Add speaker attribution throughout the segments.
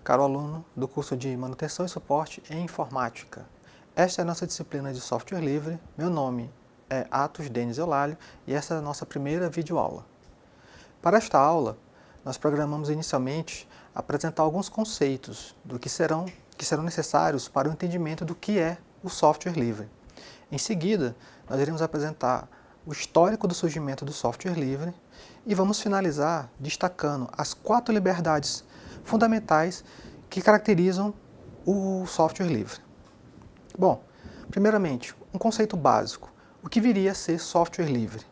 Speaker 1: caro aluno do curso de Manutenção e Suporte em Informática. Esta é a nossa disciplina de software livre. Meu nome é Atos Denis Eulálio e essa é a nossa primeira videoaula. Para esta aula, nós programamos inicialmente apresentar alguns conceitos que serão necessários para o entendimento do que é o software livre. Em seguida, nós iremos apresentar o histórico do surgimento do software livre e vamos finalizar destacando as 4 liberdades fundamentais que caracterizam o software livre. Bom, primeiramente, um conceito básico. O que viria a ser software livre?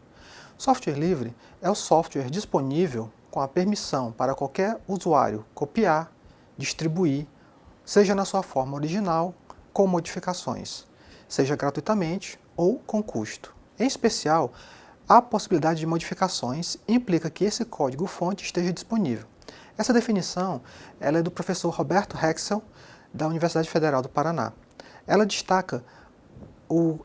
Speaker 1: Software livre é o software disponível com a permissão para qualquer usuário copiar, distribuir, seja na sua forma original, com modificações, seja gratuitamente ou com custo. Em especial, a possibilidade de modificações implica que esse código-fonte esteja disponível. Essa definição ela é do professor Roberto Hexel, da Universidade Federal do Paraná. Ela destaca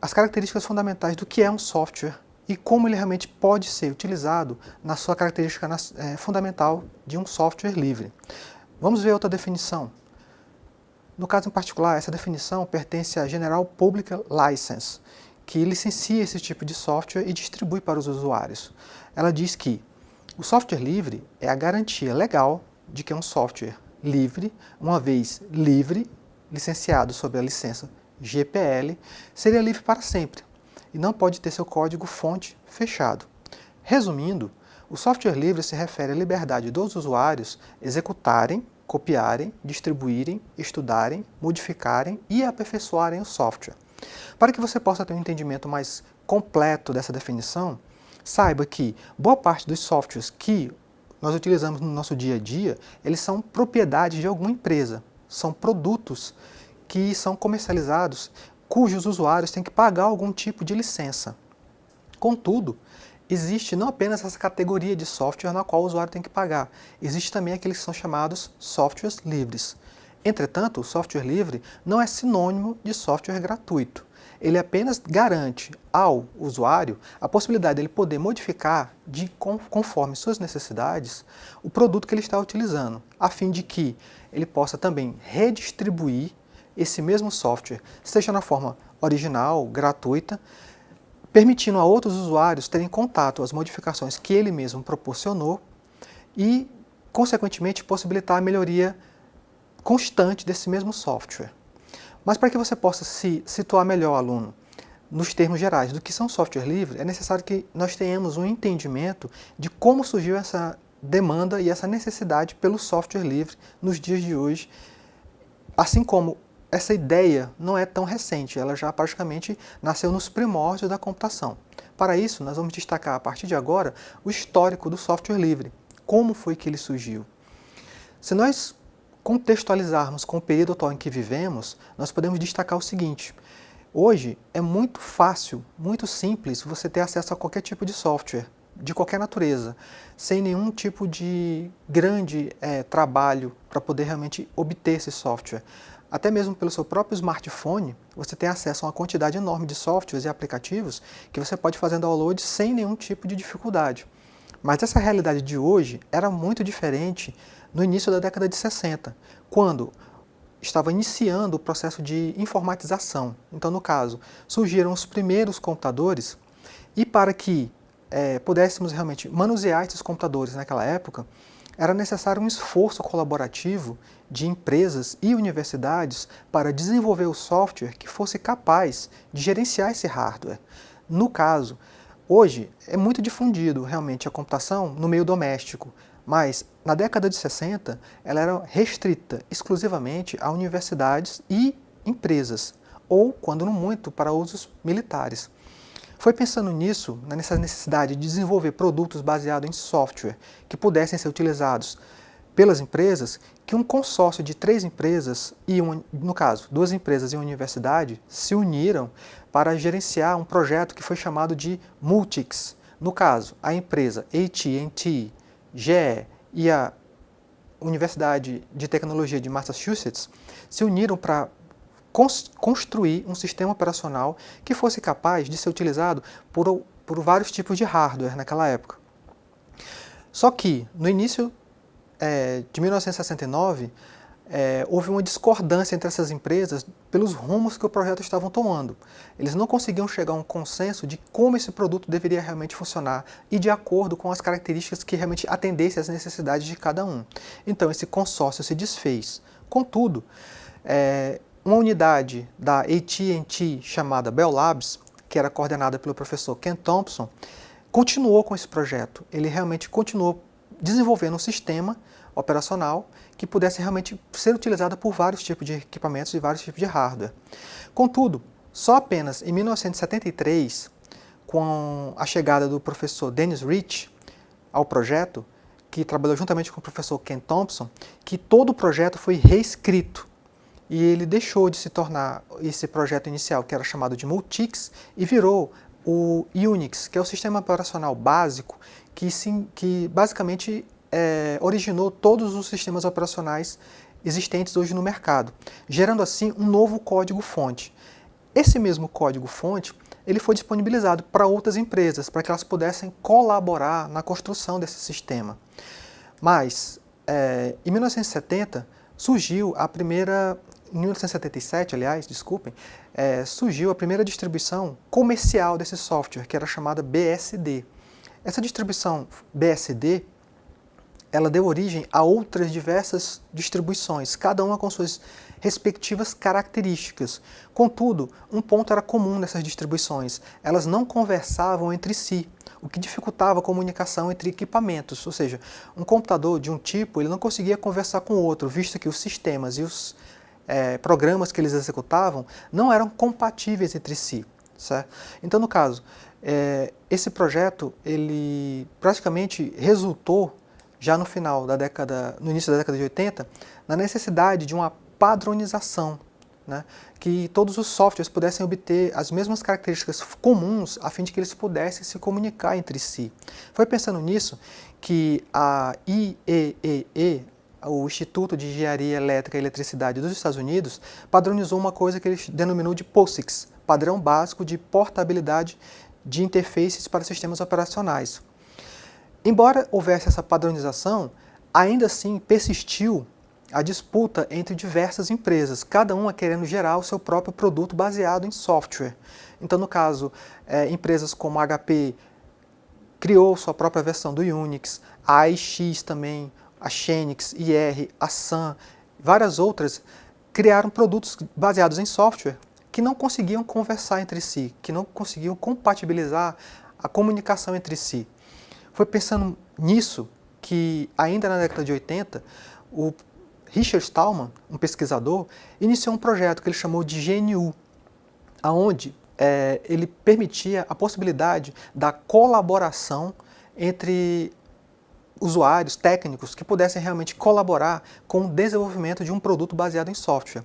Speaker 1: as características fundamentais do que é um software e como ele realmente pode ser utilizado na sua característica fundamental de um software livre. Vamos ver outra definição. No caso em particular, essa definição pertence à General Public License, que licencia esse tipo de software e distribui para os usuários. Ela diz que o software livre é a garantia legal de que é um software livre, uma vez livre, licenciado sob a licença GPL, seria livre para sempre e não pode ter seu código-fonte fechado. Resumindo, o software livre se refere à liberdade dos usuários executarem, copiarem, distribuírem, estudarem, modificarem e aperfeiçoarem o software. Para que você possa ter um entendimento mais completo dessa definição, saiba que boa parte dos softwares que nós utilizamos no nosso dia a dia, eles são propriedade de alguma empresa, são produtos que são comercializados, cujos usuários têm que pagar algum tipo de licença. Contudo, existe não apenas essa categoria de software na qual o usuário tem que pagar, existe também aqueles que são chamados softwares livres. Entretanto, o software livre não é sinônimo de software gratuito. Ele apenas garante ao usuário a possibilidade de ele poder modificar, conforme suas necessidades, o produto que ele está utilizando, a fim de que ele possa também redistribuir esse mesmo software, seja na forma original, gratuita, permitindo a outros usuários terem contato às modificações que ele mesmo proporcionou e, consequentemente, possibilitar a melhoria constante desse mesmo software. Mas para que você possa se situar melhor, aluno, nos termos gerais do que são software livre, é necessário que nós tenhamos um entendimento de como surgiu essa demanda e essa necessidade pelo software livre nos dias de hoje, assim como essa ideia não é tão recente, ela já praticamente nasceu nos primórdios da computação. Para isso, nós vamos destacar a partir de agora o histórico do software livre, como foi que ele surgiu. Se nós contextualizarmos com o período atual em que vivemos, nós podemos destacar o seguinte: hoje é muito fácil, muito simples você ter acesso a qualquer tipo de software, de qualquer natureza, sem nenhum tipo de grande trabalho para poder realmente obter esse software. Até mesmo pelo seu próprio smartphone, você tem acesso a uma quantidade enorme de softwares e aplicativos que você pode fazer download sem nenhum tipo de dificuldade. Mas essa realidade de hoje era muito diferente no início da década de 60, quando estava iniciando o processo de informatização. Então, no caso, surgiram os primeiros computadores e para que pudéssemos realmente manusear esses computadores naquela época, era necessário um esforço colaborativo de empresas e universidades para desenvolver o software que fosse capaz de gerenciar esse hardware. No caso, hoje é muito difundido realmente a computação no meio doméstico, mas na década de 60 ela era restrita exclusivamente a universidades e empresas, ou, quando não muito, para usos militares. Foi pensando nisso, nessa necessidade de desenvolver produtos baseados em software que pudessem ser utilizados pelas empresas, que um consórcio de 3 empresas, no caso, 2 empresas e uma universidade, se uniram para gerenciar um projeto que foi chamado de Multics. No caso, a empresa AT&T, GE e a Universidade de Tecnologia de Massachusetts se uniram para construir um sistema operacional que fosse capaz de ser utilizado por vários tipos de hardware naquela época. Só que, no início de 1969, houve uma discordância entre essas empresas pelos rumos que o projeto estavam tomando. Eles não conseguiam chegar a um consenso de como esse produto deveria realmente funcionar e de acordo com as características que realmente atendessem às necessidades de cada um. Então esse consórcio se desfez. Contudo, uma unidade da AT&T chamada Bell Labs, que era coordenada pelo professor Ken Thompson, continuou com esse projeto. Ele realmente continuou desenvolvendo um sistema operacional que pudesse realmente ser utilizado por vários tipos de equipamentos e vários tipos de hardware. Contudo, só apenas em 1973, com a chegada do professor Dennis Rich ao projeto, que trabalhou juntamente com o professor Ken Thompson, que todo o projeto foi reescrito. E ele deixou de se tornar esse projeto inicial, que era chamado de Multics, e virou o Unix, que é o sistema operacional básico que basicamente originou todos os sistemas operacionais existentes hoje no mercado, gerando assim um novo código-fonte. Esse mesmo código-fonte ele foi disponibilizado para outras empresas, para que elas pudessem colaborar na construção desse sistema. Mas, em 1970, surgiu a primeira... Em 1977, aliás, desculpem, surgiu a primeira distribuição comercial desse software, que era chamada BSD. Essa distribuição BSD, ela deu origem a outras diversas distribuições, cada uma com suas respectivas características. Contudo, um ponto era comum nessas distribuições: elas não conversavam entre si, o que dificultava a comunicação entre equipamentos, ou seja, um computador de um tipo ele não conseguia conversar com o outro, visto que os sistemas e os programas que eles executavam não eram compatíveis entre si, certo? Então, no caso, esse projeto ele praticamente resultou já no final da década, no início da década de 80, na necessidade de uma padronização, né? Que todos os softwares pudessem obter as mesmas características comuns a fim de que eles pudessem se comunicar entre si. Foi pensando nisso que a IEEE, o Instituto de Engenharia Elétrica e Eletricidade dos Estados Unidos, padronizou uma coisa que ele denominou de POSIX, Padrão Básico de Portabilidade de Interfaces para Sistemas Operacionais. Embora houvesse essa padronização, ainda assim persistiu a disputa entre diversas empresas, cada uma querendo gerar o seu próprio produto baseado em software. Então, no caso, empresas como a HP criou sua própria versão do Unix, a AIX também, a Xenix, IR, a Sun, várias outras criaram produtos baseados em software que não conseguiam conversar entre si, que não conseguiam compatibilizar a comunicação entre si. Foi pensando nisso que, ainda na década de 80, o Richard Stallman, um pesquisador, iniciou um projeto que ele chamou de GNU, onde ele permitia a possibilidade da colaboração entre usuários, técnicos, que pudessem realmente colaborar com o desenvolvimento de um produto baseado em software.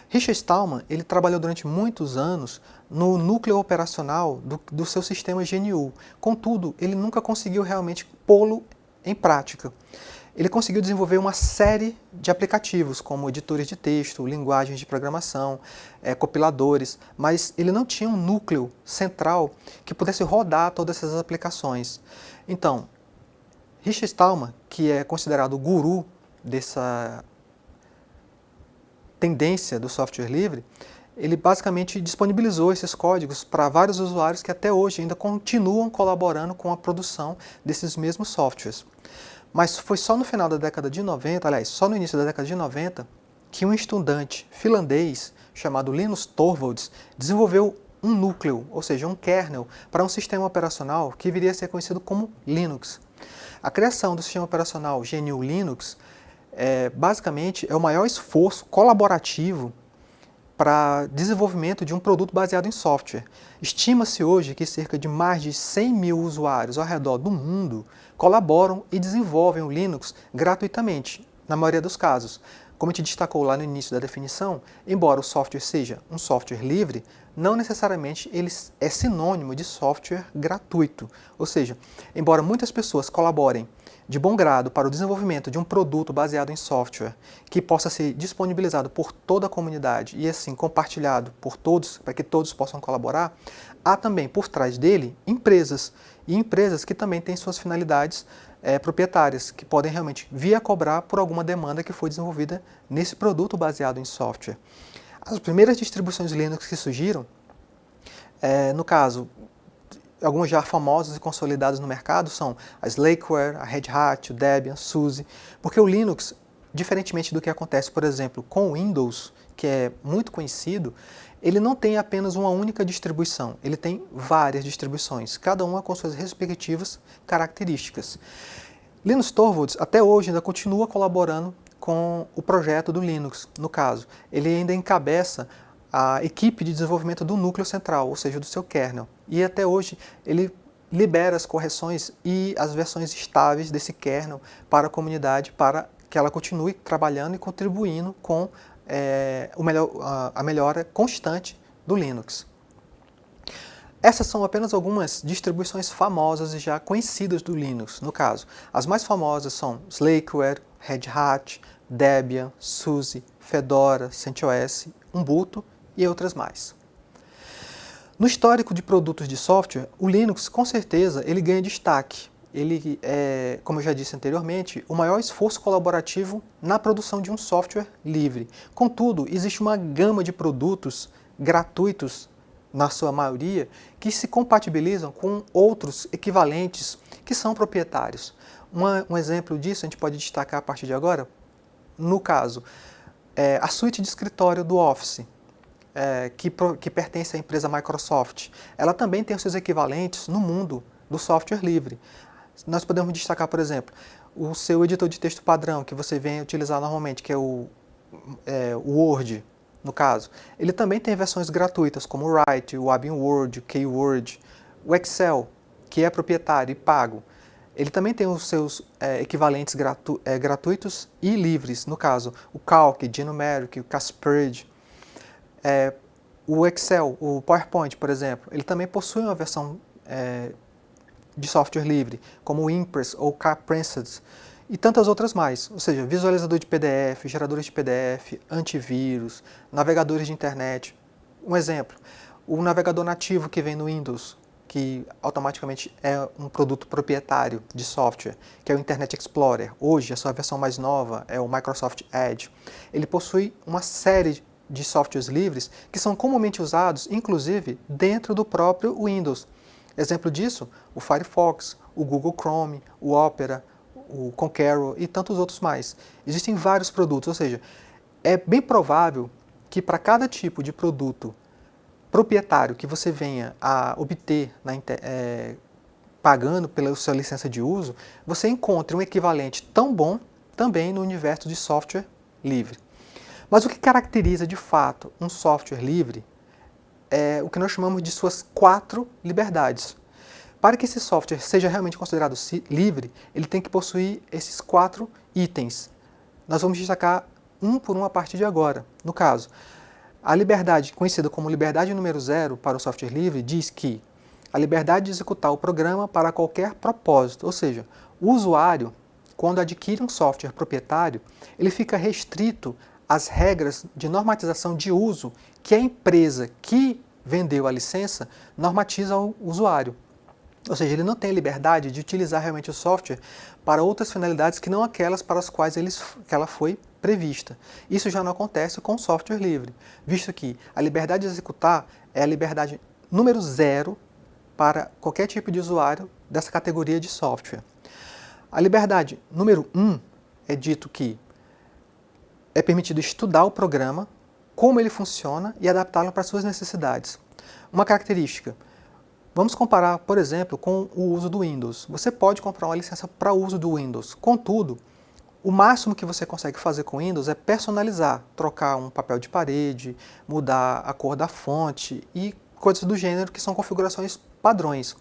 Speaker 1: Richard Stallman ele trabalhou durante muitos anos no núcleo operacional do seu sistema GNU. Contudo, ele nunca conseguiu realmente pô-lo em prática. Ele conseguiu desenvolver uma série de aplicativos, como editores de texto, linguagens de programação, compiladores, mas ele não tinha um núcleo central que pudesse rodar todas essas aplicações. Então, Richard Stallman, que é considerado o guru dessa tendência do software livre, ele basicamente disponibilizou esses códigos para vários usuários que até hoje ainda continuam colaborando com a produção desses mesmos softwares. Mas foi só no final da década de 90, aliás, só no início da década de 90, que um estudante finlandês chamado Linus Torvalds desenvolveu um núcleo, ou seja, um kernel, para um sistema operacional que viria a ser conhecido como Linux. A criação do sistema operacional GNU Linux basicamente é o maior esforço colaborativo para desenvolvimento de um produto baseado em software. Estima-se hoje que cerca de mais de 100 mil usuários ao redor do mundo colaboram e desenvolvem o Linux gratuitamente, na maioria dos casos. Como a gente destacou lá no início da definição, embora o software seja um software livre, não necessariamente ele é sinônimo de software gratuito. Ou seja, embora muitas pessoas colaborem de bom grado para o desenvolvimento de um produto baseado em software que possa ser disponibilizado por toda a comunidade e assim compartilhado por todos, para que todos possam colaborar, há também por trás dele empresas, e empresas que também têm suas finalidades proprietárias, que podem realmente vir a cobrar por alguma demanda que foi desenvolvida nesse produto baseado em software. As primeiras distribuições Linux que surgiram, no caso, algumas já famosas e consolidadas no mercado são a Slackware, a Red Hat, o Debian, SUSE, porque o Linux, diferentemente do que acontece, por exemplo, com o Windows, que é muito conhecido, ele não tem apenas uma única distribuição, ele tem várias distribuições, cada uma com suas respectivas características. Linus Torvalds até hoje ainda continua colaborando com o projeto do Linux, no caso. Ele ainda encabeça a equipe de desenvolvimento do núcleo central, ou seja, do seu kernel. E até hoje ele libera as correções e as versões estáveis desse kernel para a comunidade, para que ela continue trabalhando e contribuindo com a melhora constante do Linux. Essas são apenas algumas distribuições famosas e já conhecidas do Linux, no caso. As mais famosas são Slackware, Red Hat, Debian, SUSE, Fedora, CentOS, Ubuntu e outras mais. No histórico de produtos de software, o Linux, com certeza, ele ganha destaque. Ele é, como eu já disse anteriormente, o maior esforço colaborativo na produção de um software livre. Contudo, existe uma gama de produtos gratuitos, na sua maioria, que se compatibilizam com outros equivalentes que são proprietários. Um exemplo disso a gente pode destacar a partir de agora, no caso, a suíte de escritório do Office, que pertence à empresa Microsoft. Ela também tem os seus equivalentes no mundo do software livre. Nós podemos destacar, por exemplo, o seu editor de texto padrão, que você vem utilizar normalmente, que é o Word, no caso. Ele também tem versões gratuitas, como o Write, o ABIWord, o Keyword, o Excel, que é proprietário e pago. Ele também tem os seus equivalentes gratuitos e livres, no caso, o Calc, GNumeric, o Casperad. O Excel, o PowerPoint, por exemplo, ele também possui uma versão de software livre, como o Impress ou o Compressed, e tantas outras mais, ou seja, visualizador de PDF, geradores de PDF, antivírus, navegadores de internet. Um exemplo, o navegador nativo que vem no Windows, que automaticamente é um produto proprietário de software, que é o Internet Explorer. Hoje, a sua versão mais nova é o Microsoft Edge. Ele possui uma série de softwares livres que são comumente usados, inclusive, dentro do próprio Windows. Exemplo disso, o Firefox, o Google Chrome, o Opera, o Conqueror e tantos outros mais. Existem vários produtos, ou seja, é bem provável que para cada tipo de produto proprietário que você venha a obter pagando pela sua licença de uso, você encontre um equivalente tão bom também no universo de software livre. Mas o que caracteriza de fato um software livre é o que nós chamamos de suas 4 liberdades. Para que esse software seja realmente considerado livre, ele tem que possuir esses 4 itens. Nós vamos destacar um por um a partir de agora. No caso, a liberdade, conhecida como liberdade número 0 para o software livre, diz que a liberdade de executar o programa para qualquer propósito, ou seja, o usuário, quando adquire um software proprietário, ele fica restrito às regras de normatização de uso que a empresa que vendeu a licença normatiza ao usuário. Ou seja, ele não tem a liberdade de utilizar realmente o software para outras finalidades que não aquelas para as quais ela foi prevista. Isso já não acontece com o software livre, visto que a liberdade de executar é a liberdade número 0 para qualquer tipo de usuário dessa categoria de software. A liberdade número 1 é dito que é permitido estudar o programa, como ele funciona e adaptá-lo para suas necessidades. Uma característica, vamos comparar, por exemplo, com o uso do Windows. Você pode comprar uma licença para o uso do Windows, contudo, o máximo que você consegue fazer com o Windows é personalizar, trocar um papel de parede, mudar a cor da fonte e coisas do gênero que são configurações padrões.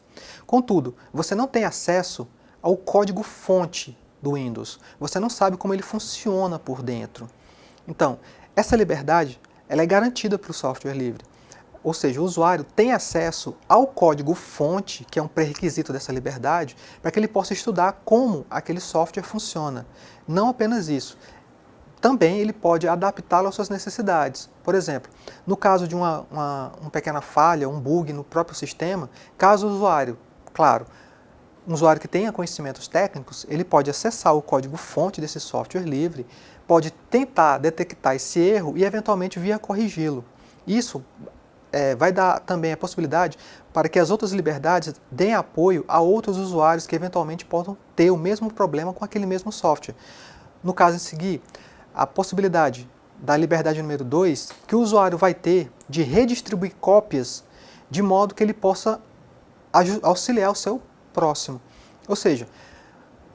Speaker 1: Contudo, você não tem acesso ao código-fonte do Windows. Você não sabe como ele funciona por dentro. Então, essa liberdade ela é garantida para o software livre. Ou seja, o usuário tem acesso ao código-fonte, que é um pré-requisito dessa liberdade, para que ele possa estudar como aquele software funciona. Não apenas isso, também ele pode adaptá-lo às suas necessidades. Por exemplo, no caso de uma pequena falha, um bug no próprio sistema, caso o usuário, claro, um usuário que tenha conhecimentos técnicos, ele pode acessar o código-fonte desse software livre, pode tentar detectar esse erro e eventualmente vir a corrigi-lo. Isso vai dar também a possibilidade para que as outras liberdades deem apoio a outros usuários que eventualmente possam ter o mesmo problema com aquele mesmo software. No caso em seguir, a possibilidade da liberdade número 2, que o usuário vai ter de redistribuir cópias de modo que ele possa auxiliar o seu próximo. Ou seja,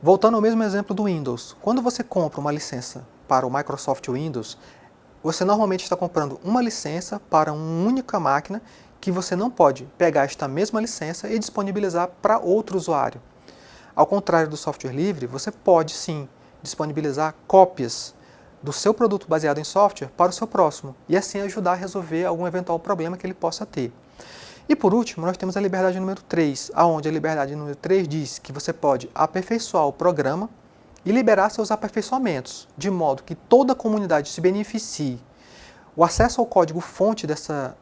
Speaker 1: voltando ao mesmo exemplo do Windows, quando você compra uma licença para o Microsoft Windows, você normalmente está comprando uma licença para uma única máquina que você não pode pegar esta mesma licença e disponibilizar para outro usuário. Ao contrário do software livre, você pode sim disponibilizar cópias do seu produto baseado em software para o seu próximo e assim ajudar a resolver algum eventual problema que ele possa ter. E por último, nós temos a liberdade número 3, onde a liberdade número 3 diz que você pode aperfeiçoar o programa e liberar seus aperfeiçoamentos, de modo que toda a comunidade se beneficie. O acesso ao código-fonte dessa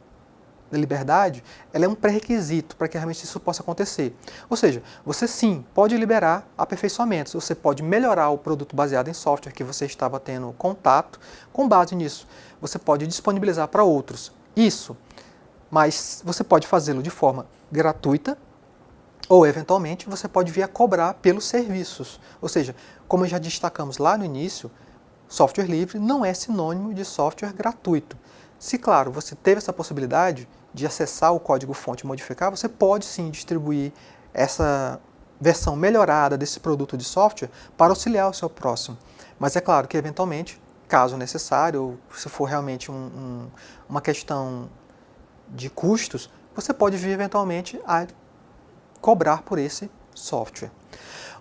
Speaker 1: liberdade ela é um pré-requisito para que realmente isso possa acontecer. Ou seja, você sim pode liberar aperfeiçoamentos, você pode melhorar o produto baseado em software que você estava tendo contato, com base nisso, você pode disponibilizar para outros. Isso, mas você pode fazê-lo de forma gratuita, ou eventualmente você pode vir a cobrar pelos serviços. Ou seja, como já destacamos lá no início, software livre não é sinônimo de software gratuito. Se, claro, você teve essa possibilidade de acessar o código-fonte e modificar, você pode sim distribuir essa versão melhorada desse produto de software para auxiliar o seu próximo. Mas é claro que, eventualmente, caso necessário, ou se for realmente uma questão de custos, você pode vir eventualmente a cobrar por esse software.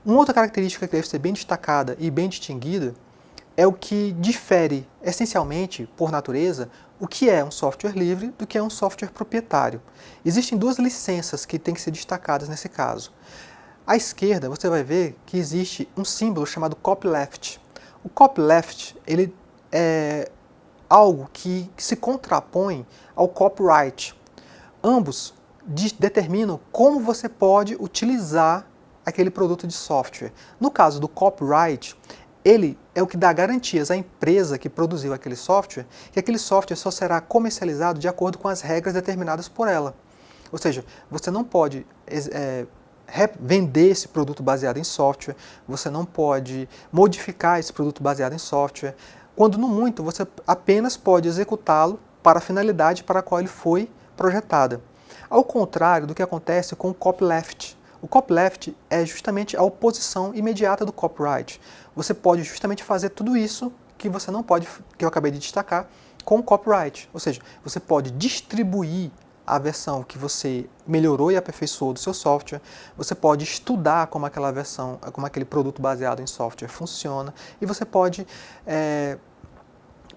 Speaker 1: Uma outra característica que deve ser bem destacada e bem distinguida é o que difere, essencialmente, por natureza, o que é um software livre do que é um software proprietário. Existem duas licenças que têm que ser destacadas nesse caso. À esquerda, você vai ver que existe um símbolo chamado copyleft. O copyleft ele é algo que se contrapõe ao copyright. Ambos determinam como você pode utilizar aquele produto de software. No caso do copyright, ele é o que dá garantias à empresa que produziu aquele software, que aquele software só será comercializado de acordo com as regras determinadas por ela. Ou seja, você não pode vender esse produto baseado em software, você não pode modificar esse produto baseado em software, quando no muito você apenas pode executá-lo para a finalidade para a qual ele foi projetada. Ao contrário do que acontece com o copyleft. O copyleft é justamente a oposição imediata do copyright. Você pode justamente fazer tudo isso que você não pode, que eu acabei de destacar, com o copyright. Ou seja, você pode distribuir a versão que você melhorou e aperfeiçoou do seu software, você pode estudar como aquela versão, como aquele produto baseado em software funciona, e você pode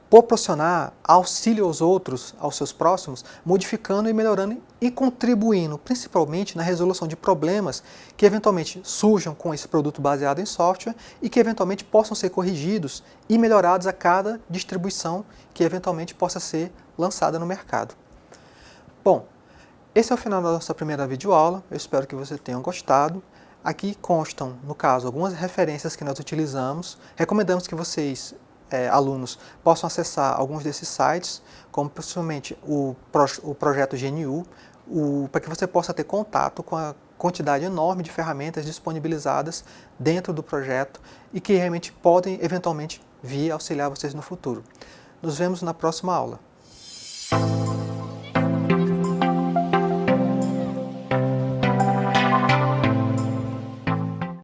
Speaker 1: proporcionar auxílio aos outros, aos seus próximos, modificando e melhorando e contribuindo principalmente na resolução de problemas que eventualmente surjam com esse produto baseado em software e que eventualmente possam ser corrigidos e melhorados a cada distribuição que eventualmente possa ser lançada no mercado. Bom, esse é o final da nossa primeira videoaula, eu espero que vocês tenham gostado. Aqui constam, no caso, algumas referências que nós utilizamos, recomendamos que vocês alunos possam acessar alguns desses sites, como principalmente o projeto GNU, para que você possa ter contato com a quantidade enorme de ferramentas disponibilizadas dentro do projeto e que realmente podem eventualmente vir auxiliar vocês no futuro. Nos vemos na próxima aula.